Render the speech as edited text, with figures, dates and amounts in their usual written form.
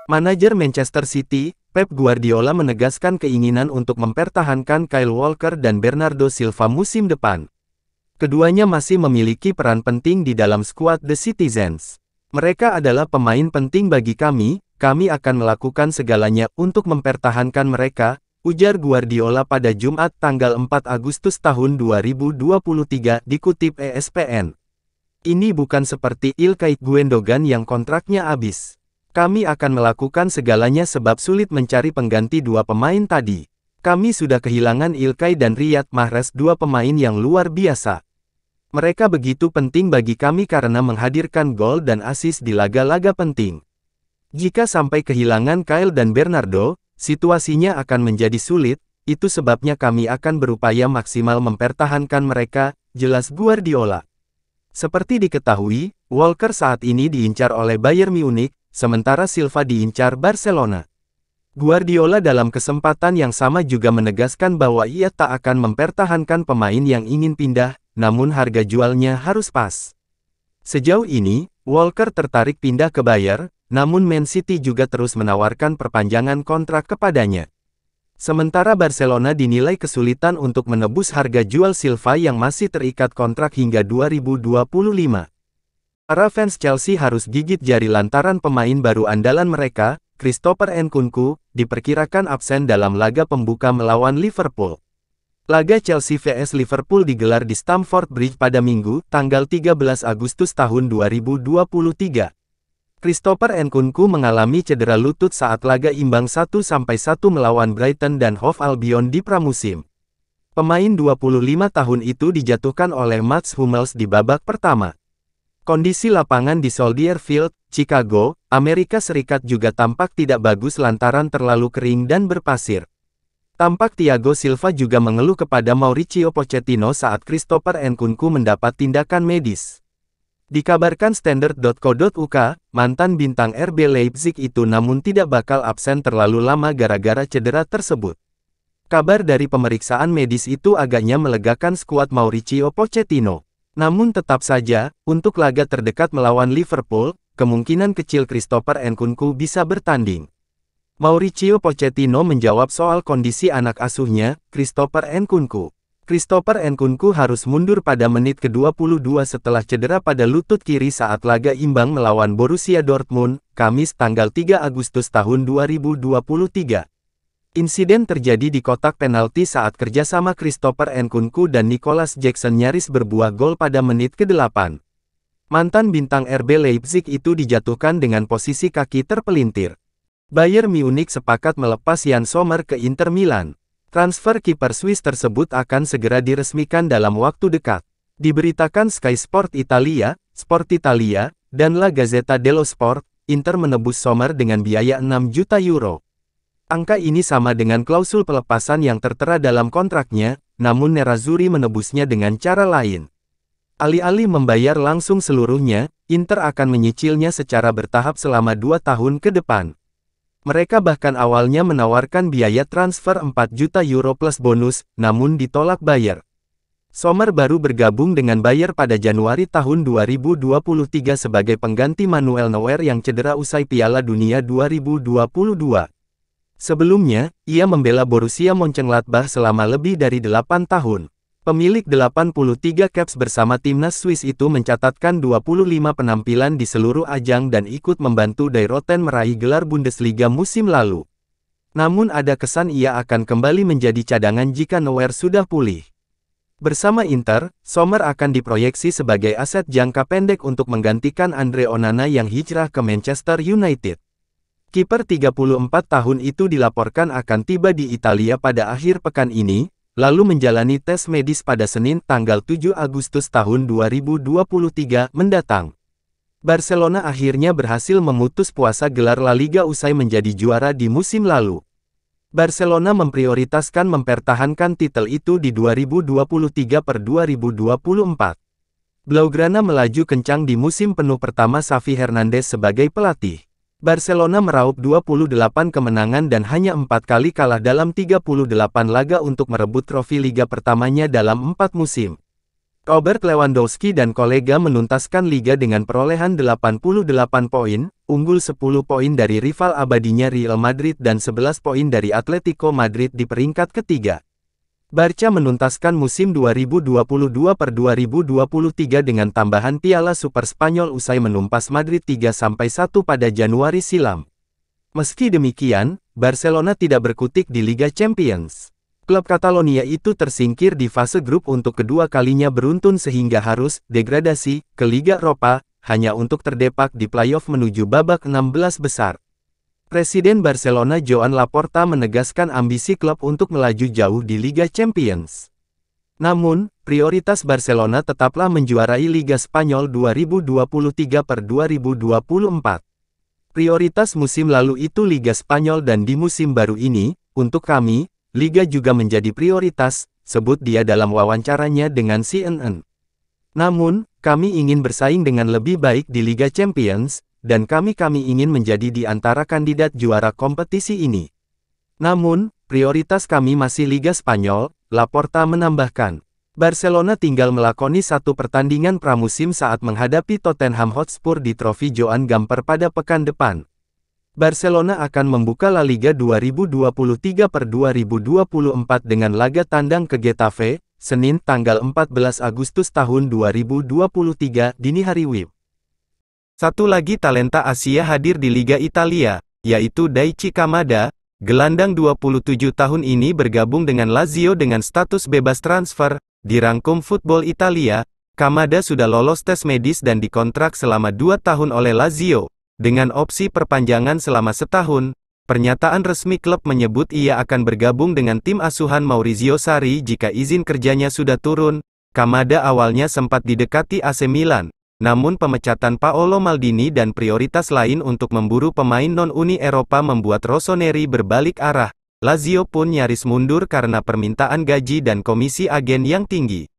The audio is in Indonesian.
Manajer Manchester City, Pep Guardiola menegaskan keinginan untuk mempertahankan Kyle Walker dan Bernardo Silva musim depan. Keduanya masih memiliki peran penting di dalam skuad The Citizens. Mereka adalah pemain penting bagi kami akan melakukan segalanya untuk mempertahankan mereka, ujar Guardiola pada Jumat tanggal 4 Agustus tahun 2023 dikutip ESPN. Ini bukan seperti Ilkay Gundogan yang kontraknya habis. Kami akan melakukan segalanya sebab sulit mencari pengganti dua pemain tadi. Kami sudah kehilangan Ilkay dan Riyad Mahrez, dua pemain yang luar biasa. Mereka begitu penting bagi kami karena menghadirkan gol dan assist di laga-laga penting. Jika sampai kehilangan Kyle dan Bernardo, situasinya akan menjadi sulit, itu sebabnya kami akan berupaya maksimal mempertahankan mereka, jelas Guardiola. Seperti diketahui, Walker saat ini diincar oleh Bayern Munich, sementara Silva diincar Barcelona. Guardiola dalam kesempatan yang sama juga menegaskan bahwa ia tak akan mempertahankan pemain yang ingin pindah, namun harga jualnya harus pas. Sejauh ini, Walker tertarik pindah ke Bayern, namun Man City juga terus menawarkan perpanjangan kontrak kepadanya. Sementara Barcelona dinilai kesulitan untuk menebus harga jual Silva yang masih terikat kontrak hingga 2025. Para fans Chelsea harus gigit jari lantaran pemain baru andalan mereka, Christopher Nkunku, diperkirakan absen dalam laga pembuka melawan Liverpool. Laga Chelsea vs Liverpool digelar di Stamford Bridge pada Minggu, tanggal 13 Agustus tahun 2023. Christopher Nkunku mengalami cedera lutut saat laga imbang 1-1 melawan Brighton dan Hove Albion di pramusim. Pemain 25 tahun itu dijatuhkan oleh Mats Hummels di babak pertama. Kondisi lapangan di Soldier Field, Chicago, Amerika Serikat juga tampak tidak bagus lantaran terlalu kering dan berpasir. Tampak Thiago Silva juga mengeluh kepada Mauricio Pochettino saat Christopher Nkunku mendapat tindakan medis. Dikabarkan Standard.co.uk, mantan bintang RB Leipzig itu namun tidak bakal absen terlalu lama gara-gara cedera tersebut. Kabar dari pemeriksaan medis itu agaknya melegakan skuad Mauricio Pochettino. Namun tetap saja, untuk laga terdekat melawan Liverpool, kemungkinan kecil Christopher Nkunku bisa bertanding. Mauricio Pochettino menjawab soal kondisi anak asuhnya, Christopher Nkunku. Christopher Nkunku harus mundur pada menit ke-22 setelah cedera pada lutut kiri saat laga imbang melawan Borussia Dortmund, Kamis tanggal 3 Agustus tahun 2023. Insiden terjadi di kotak penalti saat kerjasama Christopher Nkunku dan Nicolas Jackson nyaris berbuah gol pada menit ke-8. Mantan bintang RB Leipzig itu dijatuhkan dengan posisi kaki terpelintir. Bayern Munich sepakat melepas Jan Sommer ke Inter Milan. Transfer kiper Swiss tersebut akan segera diresmikan dalam waktu dekat. Diberitakan Sky Sport Italia, Sport Italia, dan La Gazzetta dello Sport, Inter menebus Sommer dengan biaya 6 juta euro. Angka ini sama dengan klausul pelepasan yang tertera dalam kontraknya, namun Nerazzurri menebusnya dengan cara lain. Alih-alih membayar langsung seluruhnya, Inter akan menyicilnya secara bertahap selama 2 tahun ke depan. Mereka bahkan awalnya menawarkan biaya transfer 4 juta euro plus bonus, namun ditolak Bayern. Sommer baru bergabung dengan Bayern pada Januari tahun 2023 sebagai pengganti Manuel Neuer yang cedera usai Piala Dunia 2022. Sebelumnya, ia membela Borussia Mönchengladbach selama lebih dari 8 tahun. Pemilik 83 caps bersama timnas Swiss itu mencatatkan 25 penampilan di seluruh ajang dan ikut membantu Dayroten meraih gelar Bundesliga musim lalu. Namun ada kesan ia akan kembali menjadi cadangan jika Neuer sudah pulih. Bersama Inter, Sommer akan diproyeksi sebagai aset jangka pendek untuk menggantikan Andre Onana yang hijrah ke Manchester United. Kiper 34 tahun itu dilaporkan akan tiba di Italia pada akhir pekan ini, lalu menjalani tes medis pada Senin tanggal 7 Agustus tahun 2023 mendatang. Barcelona akhirnya berhasil memutus puasa gelar La Liga usai menjadi juara di musim lalu. Barcelona memprioritaskan mempertahankan titel itu di 2023/2024. Blaugrana melaju kencang di musim penuh pertama Xavi Hernandez sebagai pelatih. Barcelona meraup 28 kemenangan dan hanya 4 kali kalah dalam 38 laga untuk merebut trofi liga pertamanya dalam 4 musim. Robert Lewandowski dan kolega menuntaskan liga dengan perolehan 88 poin, unggul 10 poin dari rival abadinya Real Madrid dan 11 poin dari Atletico Madrid di peringkat ketiga. Barca menuntaskan musim 2022-2023 dengan tambahan Piala Super Spanyol usai menumpas Madrid 3-1 pada Januari silam. Meski demikian, Barcelona tidak berkutik di Liga Champions. Klub Catalonia itu tersingkir di fase grup untuk kedua kalinya beruntun sehingga harus degradasi ke Liga Eropa, hanya untuk terdepak di playoff menuju babak 16 besar. Presiden Barcelona Joan Laporta menegaskan ambisi klub untuk melaju jauh di Liga Champions. Namun, prioritas Barcelona tetaplah menjuarai Liga Spanyol 2023-2024. Prioritas musim lalu itu Liga Spanyol dan di musim baru ini, untuk kami, Liga juga menjadi prioritas, sebut dia dalam wawancaranya dengan CNN. Namun, kami ingin bersaing dengan lebih baik di Liga Champions, dan kami ingin menjadi di antara kandidat juara kompetisi ini. Namun, prioritas kami masih Liga Spanyol, Laporta menambahkan. Barcelona tinggal melakoni satu pertandingan pramusim saat menghadapi Tottenham Hotspur di Trofi Joan Gamper pada pekan depan. Barcelona akan membuka La Liga 2023-2024 dengan laga tandang ke Getafe, Senin tanggal 14 Agustus tahun 2023 dini hari WIB. Satu lagi talenta Asia hadir di Liga Italia, yaitu Daichi Kamada. Gelandang 27 tahun ini bergabung dengan Lazio dengan status bebas transfer. Dirangkum Football Italia, Kamada sudah lolos tes medis dan dikontrak selama 2 tahun oleh Lazio. Dengan opsi perpanjangan selama setahun, pernyataan resmi klub menyebut ia akan bergabung dengan tim asuhan Maurizio Sarri jika izin kerjanya sudah turun. Kamada awalnya sempat didekati AC Milan, namun pemecatan Paolo Maldini dan prioritas lain untuk memburu pemain non-Uni Eropa membuat Rossoneri berbalik arah. Lazio pun nyaris mundur karena permintaan gaji dan komisi agen yang tinggi.